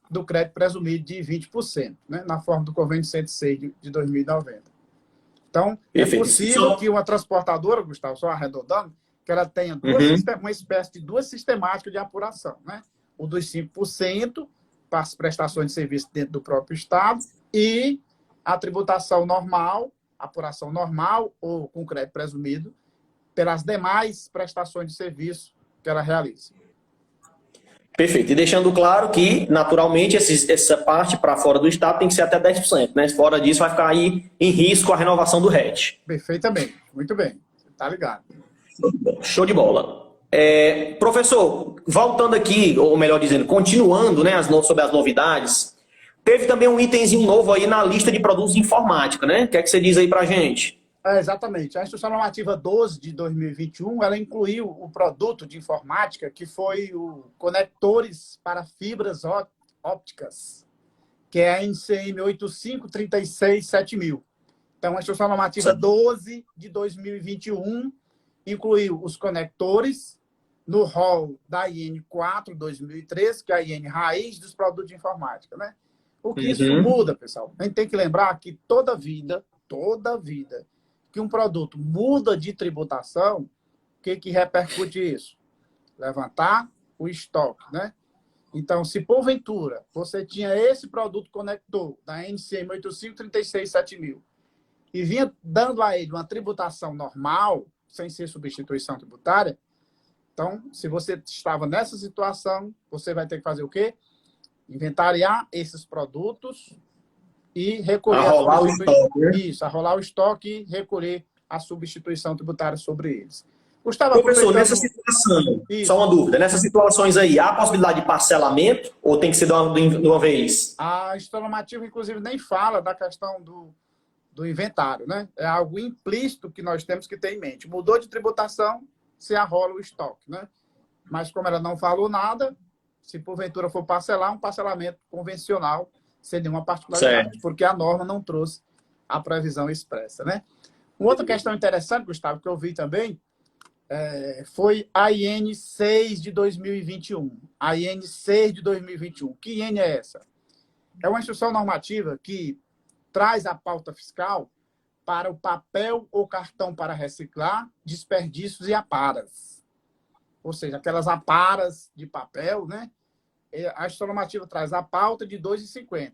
do crédito presumido de 20%, né? Na forma do Convênio 106 de 2090. Então, é possível que uma transportadora, Gustavo, só arredondando, que ela tenha uma espécie de duas sistemáticas de apuração, né? O dos 5% para as prestações de serviço dentro do próprio Estado e a tributação normal, apuração normal ou com crédito presumido, pelas demais prestações de serviço que ela realiza.
Perfeito. E deixando claro que, naturalmente, essa parte para fora do Estado tem que ser até 10%, né? Fora disso, vai ficar aí em risco a renovação do RET.
Perfeitamente. Muito bem. Você está ligado.
Show de bola. Professor, voltando aqui, ou melhor dizendo, continuando, né, sobre as novidades, teve também um itemzinho novo aí na lista de produtos de informática, né? O que é que você diz aí para a gente?
Exatamente. A Instrução Normativa 12 de 2021, ela incluiu o produto de informática que foi o conectores para fibras ópticas, que é a NCM 85367000. Então, a Instrução Normativa 12 de 2021 incluiu os conectores no rol da IN 4 2013, que é a IN raiz dos produtos de informática, né? O que isso muda, pessoal? A gente tem que lembrar que toda vida, que um produto muda de tributação, o que repercute isso? Levantar o estoque, né? Então, se porventura você tinha esse produto conector da NCM 85367000 e vinha dando a ele uma tributação normal, sem ser substituição tributária, então, se você estava nessa situação, você vai ter que fazer o quê? Inventariar esses produtos e recolher
arrolar o estoque, né?
Isso, arrolar o estoque e recolher a substituição tributária sobre eles. Gustavo,
professor, nessa situação, só uma dúvida, nessas situações aí, há a possibilidade de parcelamento ou tem que ser de uma vez?
A Instrução Normativa, inclusive, nem fala da questão do inventário, né? É algo implícito que nós temos que ter em mente. Mudou de tributação, se arrola o estoque, né? Mas como ela não falou nada, se porventura for parcelar, um parcelamento convencional, sem nenhuma particularidade, porque a norma não trouxe a previsão expressa, né? Uma outra questão interessante, Gustavo, que eu vi também, foi a IN 6 de 2021. A IN 6 de 2021. Que IN é essa? É uma instrução normativa que traz a pauta fiscal para o papel ou cartão para reciclar, desperdícios e aparas. Ou seja, aquelas aparas de papel, né? a instituição normativa traz a pauta de 2,50.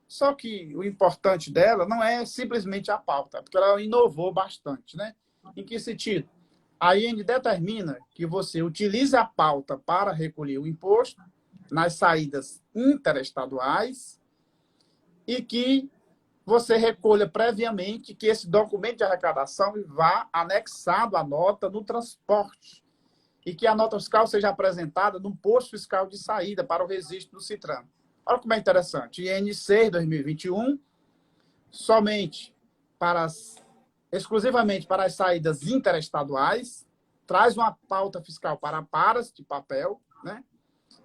Só que o importante dela não é simplesmente a pauta, porque ela inovou bastante, né? Em que sentido? A IN determina que você utilize a pauta para recolher o imposto nas saídas interestaduais e que você recolha previamente, que esse documento de arrecadação vá anexado à nota no transporte e que a nota fiscal seja apresentada no posto fiscal de saída para o registro do CITRAN. Olha como é interessante. IN6 2021, somente exclusivamente para as saídas interestaduais, traz uma pauta fiscal para paras de papel, né?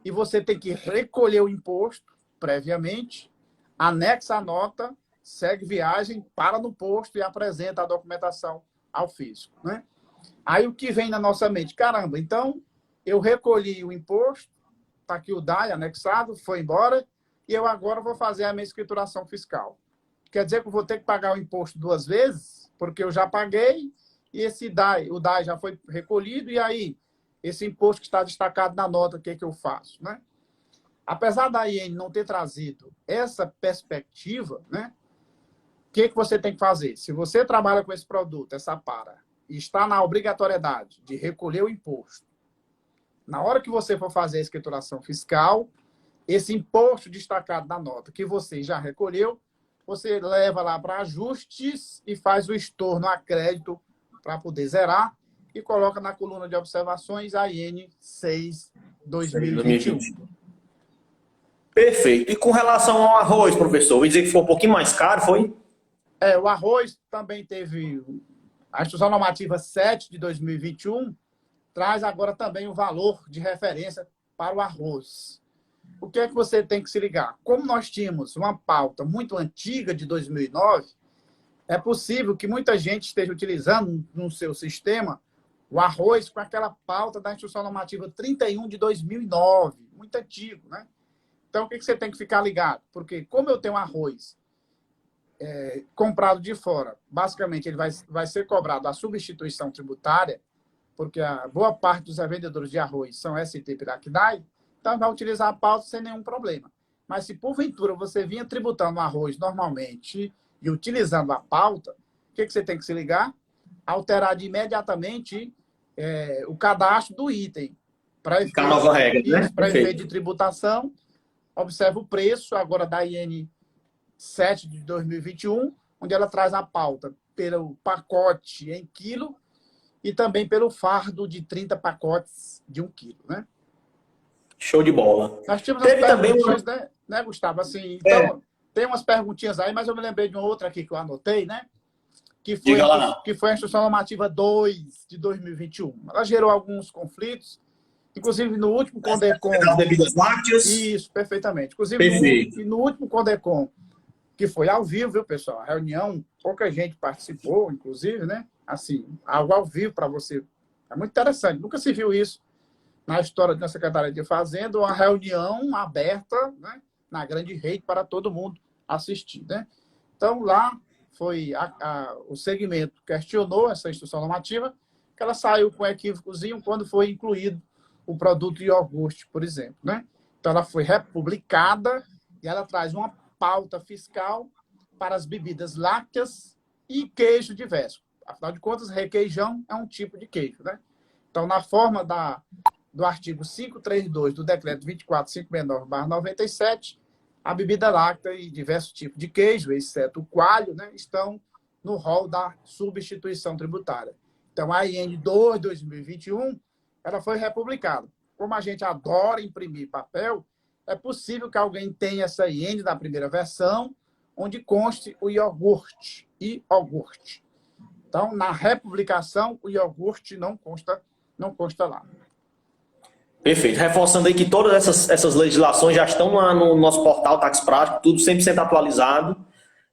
E você tem que recolher o imposto previamente, anexa a nota, segue viagem, para no posto e apresenta a documentação ao fisco, né? Aí o que vem na nossa mente? Caramba, então eu recolhi o imposto, está aqui o DAI anexado, foi embora, e eu agora vou fazer a minha escrituração fiscal. Quer dizer que eu vou ter que pagar o imposto 2 vezes, porque eu já paguei, e o DAI já foi recolhido, e aí, esse imposto que está destacado na nota, o que eu faço, né? Apesar da IN não ter trazido essa perspectiva, né? O que você tem que fazer? Se você trabalha com esse produto, essa para, e está na obrigatoriedade de recolher o imposto, na hora que você for fazer a escrituração fiscal, esse imposto destacado na nota que você já recolheu, você leva lá para ajustes e faz o estorno a crédito para poder zerar e coloca na coluna de observações a IN 6 2021.
Perfeito. E com relação ao arroz, professor, ouvi dizer que foi um pouquinho mais caro, foi?
O arroz também teve a Instrução Normativa 7 de 2021, traz agora também o valor de referência para o arroz. O que é que você tem que se ligar? Como nós tínhamos uma pauta muito antiga de 2009, é possível que muita gente esteja utilizando no seu sistema o arroz com aquela pauta da Instrução Normativa 31 de 2009, muito antigo, né? Então, o que você tem que ficar ligado? Porque como eu tenho arroz comprado de fora, basicamente ele vai ser cobrado a substituição tributária, porque a boa parte dos revendedores de arroz são ST Piracnai, então vai utilizar a pauta sem nenhum problema. Mas se porventura você vinha tributando arroz normalmente e utilizando a pauta, o que você tem que se ligar? Alterar imediatamente o cadastro do item. Para
nova regra, né?
Para efeito de tributação, observa o preço agora da IN 7 de 2021, onde ela traz a pauta pelo pacote em quilo e também pelo fardo de 30 pacotes de 1 quilo, né?
Show de bola.
Nós tínhamos as perguntinhas, né, Gustavo? Assim, então, tem umas perguntinhas aí, mas eu me lembrei de uma outra aqui que eu anotei, né? Que foi a Instrução Normativa 2 de 2021. Ela gerou alguns conflitos, inclusive no último CONDECOM...
Das bebidas lácteas.
Isso, perfeitamente. Inclusive, no último CONDECOM, que foi ao vivo, viu, pessoal? A reunião, pouca gente participou, inclusive, né? Assim, algo ao vivo para você. É muito interessante. Nunca se viu isso na história da Secretaria de Fazenda, uma reunião aberta, né, na grande rede para todo mundo assistir, né? Então, lá foi o segmento questionou essa instrução normativa, que ela saiu com equívocozinho quando foi incluído o produto iogurte, por exemplo, né? Então, ela foi republicada e ela traz uma pauta fiscal para as bebidas lácteas e queijo diverso. Afinal de contas, requeijão é um tipo de queijo, né? Então, na forma do artigo 532 do decreto 24569/97, a bebida láctea e diversos tipos de queijo, exceto o coalho, né, estão no rol da substituição tributária. Então, a IN 2 de 2021, ela foi republicada. Como a gente adora imprimir papel, é possível que alguém tenha essa IN da primeira versão, onde conste o iogurte. Então, na republicação, o iogurte não consta lá.
Perfeito. Reforçando aí que todas essas legislações já estão lá no nosso portal Tax Prático, tudo 100% atualizado.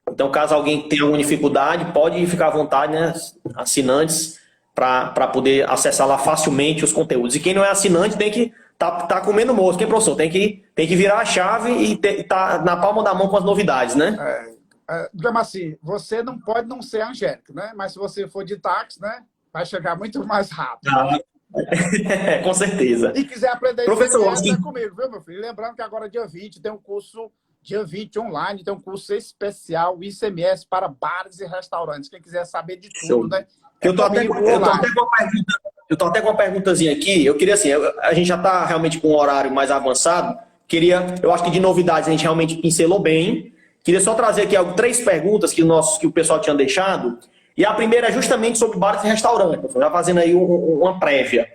Então, caso alguém tenha alguma dificuldade, pode ficar à vontade, né, assinantes, para poder acessar lá facilmente os conteúdos. E quem não é assinante tem que tá comendo mosca, hein, professor? Tem que virar a chave e tá na palma da mão com as novidades, né?
Digamos assim, você não pode não ser angélico, né? Mas se você for de táxi, né, vai chegar muito mais rápido.
Com certeza.
E quiser aprender
Professor,
ICMS, é
assim,
comigo, viu, meu filho? Lembrando que agora, dia 20 tem um curso, dia 20 online, tem um curso especial ICMS para bares e restaurantes. Quem quiser saber de tudo,
show.
né? É
Eu tô até,
comigo
eu tô até
online.
com uma pergunta, eu tô até com uma perguntazinha aqui. Eu queria assim, a gente já está realmente com um horário mais avançado. Eu acho que de novidades a gente realmente pincelou bem. Queria só trazer aqui três perguntas que o pessoal tinha deixado. E a primeira é justamente sobre bares e restaurantes. Já fazendo aí uma prévia.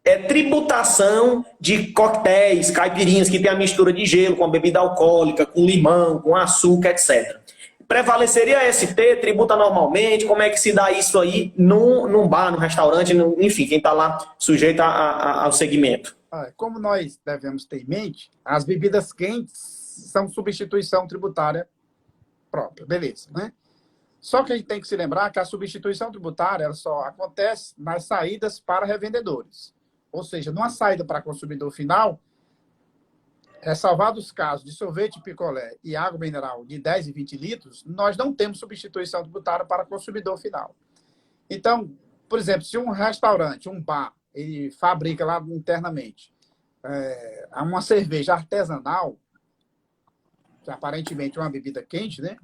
É tributação de coquetéis, caipirinhas que tem a mistura de gelo com a bebida alcoólica, com limão, com açúcar, etc. Prevaleceria ST, tributa normalmente, como é que se dá isso aí num bar, num restaurante, enfim, quem está lá sujeito ao segmento?
Como nós devemos ter em mente, as bebidas quentes são substituição tributária própria, beleza, né? Só que a gente tem que se lembrar que a substituição tributária ela só acontece nas saídas para revendedores. Ou seja, numa saída para consumidor final, ressalvados os casos de sorvete, picolé e água mineral de 10 e 20 litros, nós não temos substituição tributária para consumidor final. Então, por exemplo, se um restaurante, um bar, ele fabrica lá internamente uma cerveja artesanal, que aparentemente é uma bebida quente, né?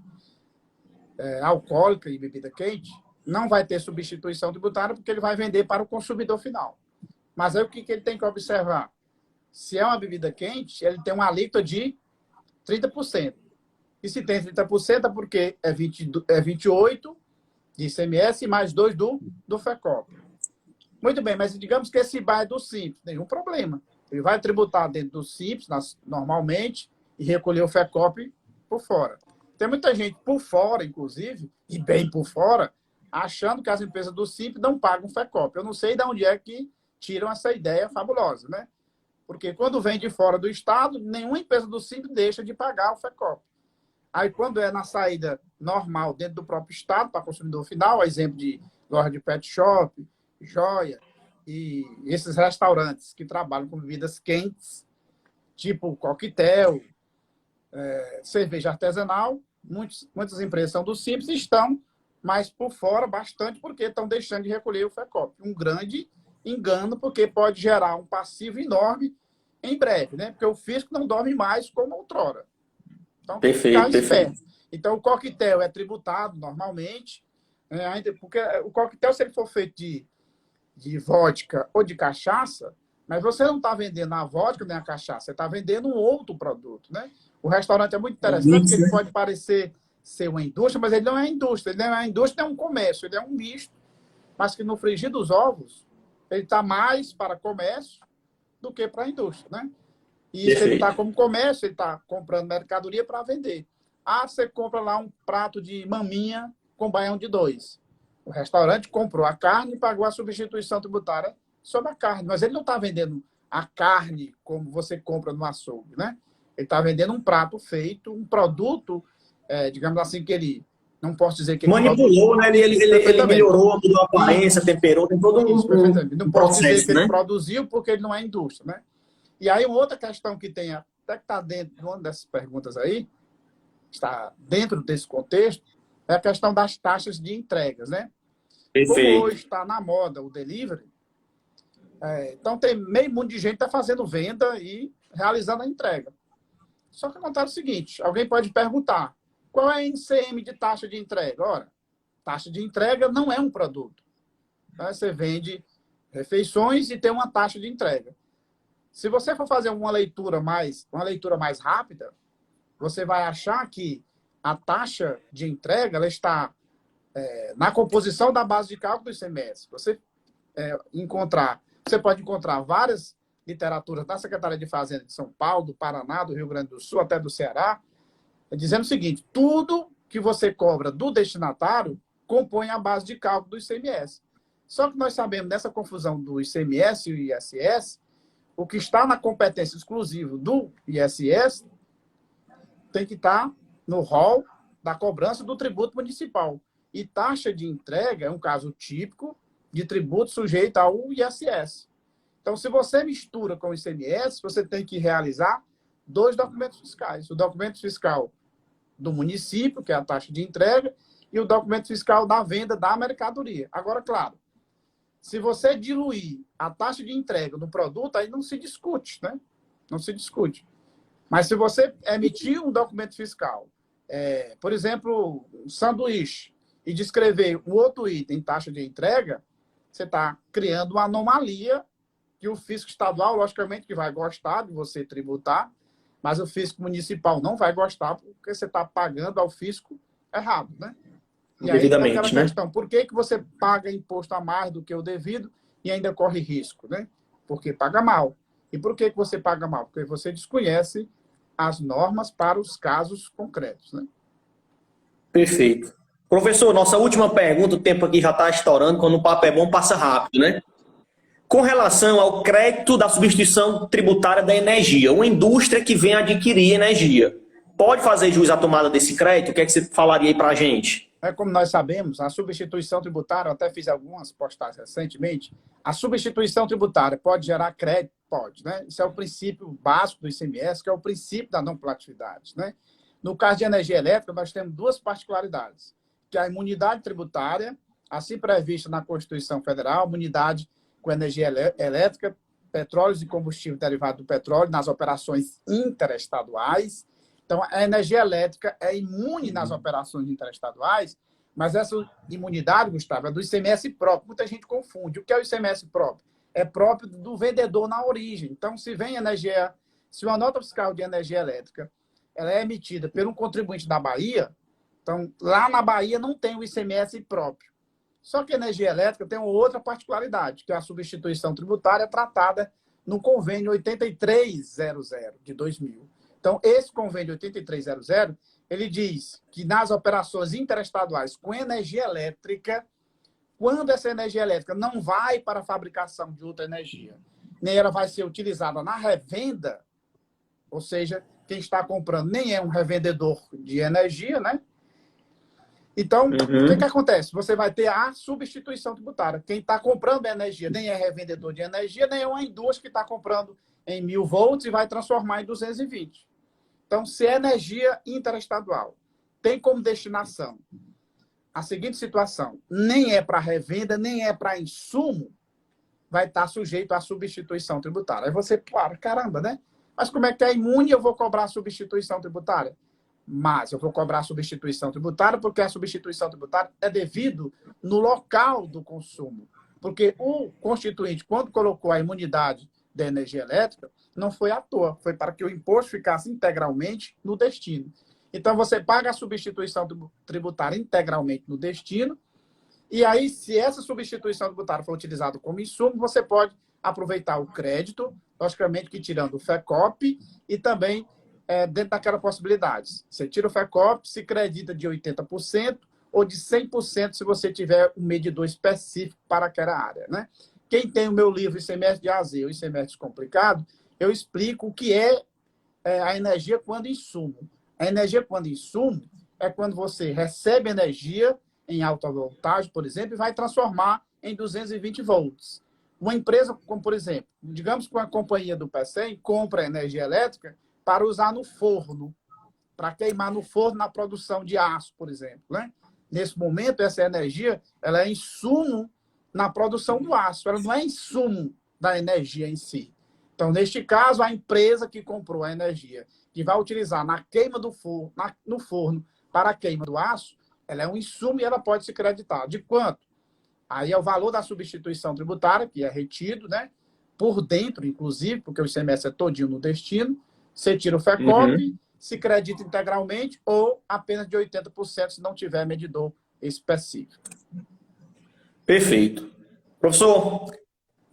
Alcoólica e bebida quente, não vai ter substituição tributária porque ele vai vender para o consumidor final. Mas aí o que ele tem que observar? Se é uma bebida quente, ele tem uma alíquota de 30%. E se tem 30% é porque é 28% de ICMS e mais 2% do FECOP. Muito bem, mas digamos que esse bar é do Simples, nenhum problema. Ele vai tributar dentro do Simples, normalmente, e recolher o FECOP por fora. Tem muita gente por fora, inclusive, e bem por fora, achando que as empresas do Simples não pagam FECOP. Eu não sei de onde é que tiram essa ideia fabulosa, né? Porque quando vem de fora do Estado, nenhuma empresa do Simples deixa de pagar o FECOP. Aí, quando é na saída normal, dentro do próprio Estado, para consumidor final, exemplo de loja de pet shop, joia, e esses restaurantes que trabalham com bebidas quentes, tipo coquetel, cerveja artesanal, muitas empresas são do Simples e estão mais por fora bastante porque estão deixando de recolher o FECOP. Um grande engano, porque pode gerar um passivo enorme em breve, né? Porque o fisco não dorme mais como outrora. Então tem que ficar
Perfeito, perfeito.
esperto. Então o coquetel é tributado normalmente, porque o coquetel, se ele for feito de vodka ou de cachaça, mas você não está vendendo a vodka nem a cachaça, você está vendendo um outro produto, né? O restaurante é muito interessante, porque ele pode parecer ser uma indústria, mas ele não é indústria. Ele não é indústria, é um comércio, ele é um misto, mas que no frigir dos ovos, ele está mais para comércio do que para a indústria, né? E se ele está como comércio, ele está comprando mercadoria para vender. Você compra lá um prato de maminha com baião de 2. O restaurante comprou a carne e pagou a substituição tributária sobre a carne. Mas ele não está vendendo a carne como você compra no açougue, né? Ele está vendendo um prato feito, um produto, digamos assim, que ele... Não posso dizer que ele
manipulou, né? Ele melhorou toda a aparência, temperou, tem todo
não posso
processo,
dizer que
né?
ele produziu porque ele não é indústria, né? E aí, uma outra questão que tem, até que está dentro de uma dessas perguntas aí, está dentro desse contexto, é a questão das taxas de entregas, né? Como hoje está na moda o delivery, então tem meio mundo de gente que está fazendo venda e realizando a entrega. Só que acontece o seguinte, alguém pode perguntar, qual é a ICM de taxa de entrega? Ora, taxa de entrega não é um produto. Você vende refeições e tem uma taxa de entrega. Se você for fazer uma leitura mais rápida, você vai achar que a taxa de entrega ela está na composição da base de cálculo do ICMS. Você pode encontrar várias literaturas da Secretaria de Fazenda de São Paulo, do Paraná, do Rio Grande do Sul, até do Ceará, dizendo o seguinte, tudo que você cobra do destinatário compõe a base de cálculo do ICMS. Só que nós sabemos dessa confusão do ICMS e o ISS, o que está na competência exclusiva do ISS tem que estar no rol da cobrança do tributo municipal. E taxa de entrega é um caso típico de tributo sujeito ao ISS. Então, se você mistura com o ICMS, você tem que realizar 2 documentos fiscais. O documento fiscal do município, que é a taxa de entrega, e o documento fiscal da venda da mercadoria. Agora, claro, Se você diluir a taxa de entrega do produto, aí não se discute, né? Não se discute. Mas se você emitir um documento fiscal, por exemplo, um sanduíche, e descrever o outro item em taxa de entrega, você está criando uma anomalia que o fisco estadual, logicamente, que vai gostar de você tributar, mas o fisco municipal não vai gostar porque você está pagando ao fisco errado, né? E aí tem aquela
Devidamente, né?
questão, por que você paga imposto a mais do que o devido e ainda corre risco, né? Porque paga mal. E por que você paga mal? Porque você desconhece as normas para os casos concretos, né?
Perfeito. Professor, nossa última pergunta, o tempo aqui já está estourando, quando o papo é bom, passa rápido, né? Com relação ao crédito da substituição tributária da energia, uma indústria que vem adquirir energia, pode fazer jus à tomada desse crédito? O que é que você falaria aí para a gente?
Como nós sabemos, a substituição tributária, eu até fiz algumas postagens recentemente, a substituição tributária pode gerar crédito? Pode, né? Isso é o princípio básico do ICMS, que é o princípio da não coletividade, né? No caso de energia elétrica, nós temos duas particularidades, que é a imunidade tributária, assim prevista na Constituição Federal, imunidade com energia elétrica, petróleos e combustível derivado do petróleo nas operações interestaduais. Então, a energia elétrica é imune nas operações interestaduais, mas essa imunidade, Gustavo, é do ICMS próprio. Muita gente confunde. O que é o ICMS próprio? É próprio do vendedor na origem. Então, se uma nota fiscal de energia elétrica ela é emitida por um contribuinte da Bahia, então, lá na Bahia não tem o ICMS próprio. Só que a energia elétrica tem uma outra particularidade, que é a substituição tributária tratada no convênio 8300 de 2000. Então, esse convênio 8300, ele diz que nas operações interestaduais com energia elétrica, quando essa energia elétrica não vai para a fabricação de outra energia, nem ela vai ser utilizada na revenda, ou seja, quem está comprando nem é um revendedor de energia, né? Então, o que acontece? Você vai ter a substituição tributária. Quem está comprando energia nem é revendedor de energia, nem é uma indústria que está comprando em 1000 volts e vai transformar em 220. Então, se é energia interestadual tem como destinação a seguinte situação, nem é para revenda, nem é para insumo, vai estar sujeito à substituição tributária. Aí você, claro, caramba, né? Mas como é que é imune eu vou cobrar a substituição tributária? Mas eu vou cobrar a substituição tributária porque a substituição tributária é devido no local do consumo. Porque o constituinte, quando colocou a imunidade da energia elétrica, não foi à toa, foi para que o imposto ficasse integralmente no destino. Então, você paga a substituição tributária integralmente no destino, e aí, se essa substituição tributária for utilizada como insumo, você pode aproveitar o crédito, logicamente que tirando o FECOP, e também dentro daquelas possibilidades. Você tira o FECOP, se credita de 80% ou de 100% se você tiver um medidor específico para aquela área, né? Quem tem o meu livro ICMS de A a Z, o ICMS Descomplicado, eu explico o que é a energia quando insumo. A energia quando insumo é quando você recebe energia em alta voltagem, por exemplo, e vai transformar em 220 volts. Uma empresa, como por exemplo, digamos que uma companhia do PECEM compra energia elétrica para usar no forno, para queimar no forno na produção de aço, por exemplo, né? Nesse momento, essa energia ela é insumo na produção do aço, ela não é insumo da energia em si. Então, neste caso, a empresa que comprou a energia, que vai utilizar na queima do forno, no forno para a queima do aço, ela é um insumo e ela pode se creditar. De quanto? Aí é o valor da substituição tributária, que é retido, né? Por dentro, inclusive, porque o ICMS é todinho no destino. Você tira o FECOP, se credita integralmente ou apenas de 80% se não tiver medidor específico.
Perfeito. Professor,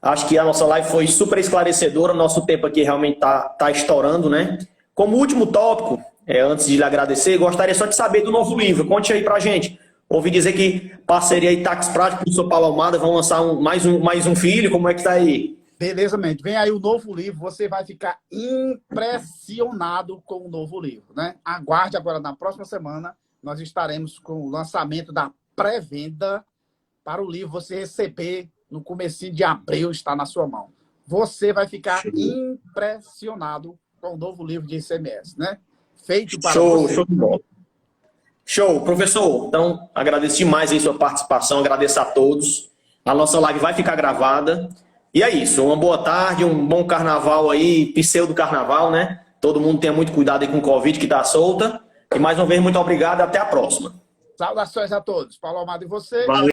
acho que a nossa live foi super esclarecedora, nosso tempo aqui realmente tá estourando, né? Como último tópico, antes de lhe agradecer, gostaria só de saber do novo livro. Conte aí pra gente. Ouvi dizer que parceria aí Táxi Prático com o Sr. Paulo Almada vão lançar mais um filho, como é que tá aí?
Beleza, mente. Vem aí o novo livro, você vai ficar impressionado com o novo livro, né? Aguarde agora, na próxima semana, nós estaremos com o lançamento da pré-venda para o livro você receber no comecinho de abril, está na sua mão. Você vai ficar impressionado com o novo livro de ICMS, né? Feito para você.
Show de bola. Show, professor. Então, agradeço demais aí sua participação, agradeço a todos. A nossa live vai ficar gravada. E é isso. Uma boa tarde, um bom carnaval aí, pseudo carnaval, né? Todo mundo tenha muito cuidado aí com o Covid que tá solta. E mais uma vez, muito obrigado. Até a próxima.
Saudações a todos. Paulo Amado e você.
Valeu.